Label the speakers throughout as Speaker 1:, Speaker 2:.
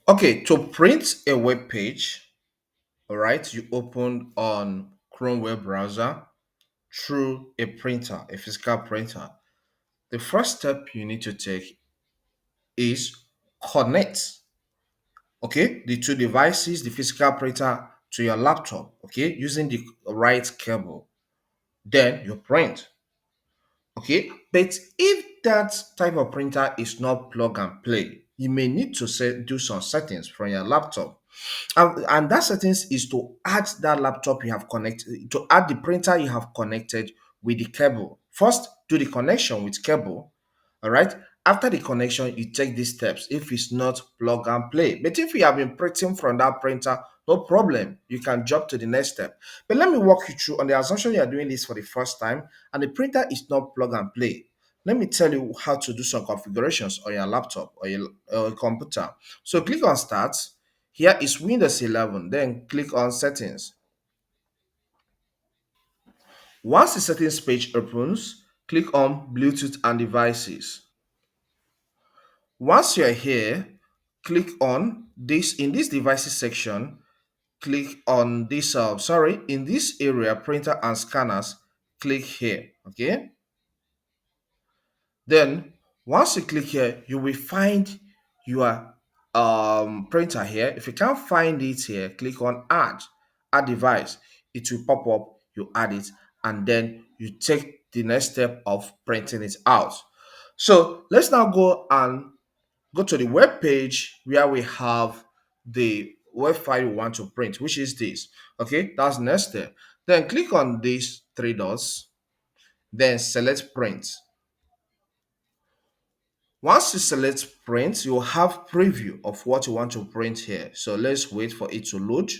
Speaker 1: Okay, to print a web page, all right, you open on Chrome web browser through a printer, a physical printer. The first step you need to take is connect, okay, the two devices, the physical printer to your laptop, okay, using the right cable. Then you print, okay. But if that type of printer is not plug and play, you may need to do some settings from your laptop. And that settings is to add that laptop you have connected, to add the printer you have connected with the cable. First, do the connection with cable. All right. After the connection, you take these steps if it's not plug and play. But if you have been printing from that printer, no problem. You can jump to the next step. But let me walk you through on the assumption you are doing this for the first time and the printer is not plug and play. Let me tell you how to do some configurations on your laptop or your computer. So click on Start. Here is Windows 11. Then click on Settings. Once the settings page opens, click on Bluetooth and devices. Once you're here, click on this in this devices section. Click on this. In this area, printer and scanners. Click here. Okay. Then once you click here, you will find your printer here. If you can't find it here, click on add device. It will pop up, you add it, and then you take the next step of printing it out. So let's now go to the web page where we have the web file we want to print, which is this. Okay, that's the next step. Then click on these three dots, then select print. Once you select print, you'll have preview of what you want to print here. So let's wait for it to load.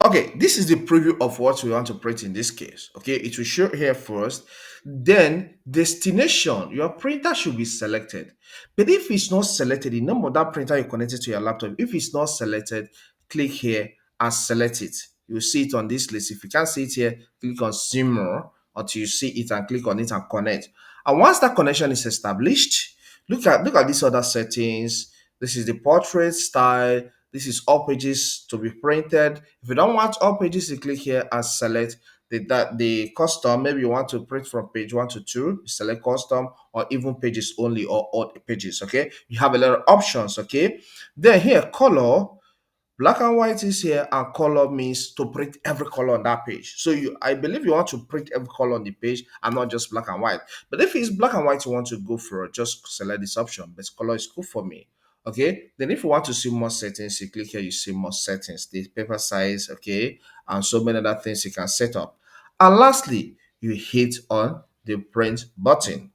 Speaker 1: Okay, this is the preview of what we want to print in this case. Okay, it will show here first. Then destination, your printer should be selected. But if it's not selected, the number of that printer you connected to your laptop, if it's not selected, click here and select it. You'll see it on this list. If you can't see it here, click on see more until you see it and click on it and connect. And once that connection is established, look at these other settings. This is the portrait style. This is all pages to be printed. If you don't want all pages, you click here and select the custom. Maybe you want to print from page 1 to 2, you select custom, or even pages only or all pages. Okay, you have a lot of options. Okay, then here color. Black and white is here, and color means to print every color on that page. So I believe you want to print every color on the page and not just black and white. But if it's black and white you want to go for, just select this option. But color is cool for me. Okay. Then if you want to see more settings, you click here. You see more settings, the paper size, okay, and so many other things you can set up. And lastly, you hit on the print button.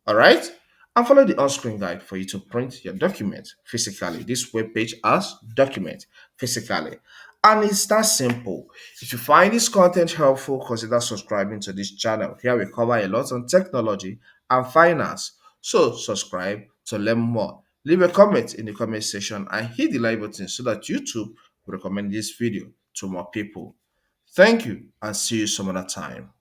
Speaker 1: All right. And follow the on-screen guide for you to print your document physically. This web page has document physically. And it's that simple. If you find this content helpful, consider subscribing to this channel. Here we cover a lot on technology and finance. So subscribe to learn more. Leave a comment in the comment section and hit the like button so that YouTube will recommend this video to more people. Thank you and see you some other time.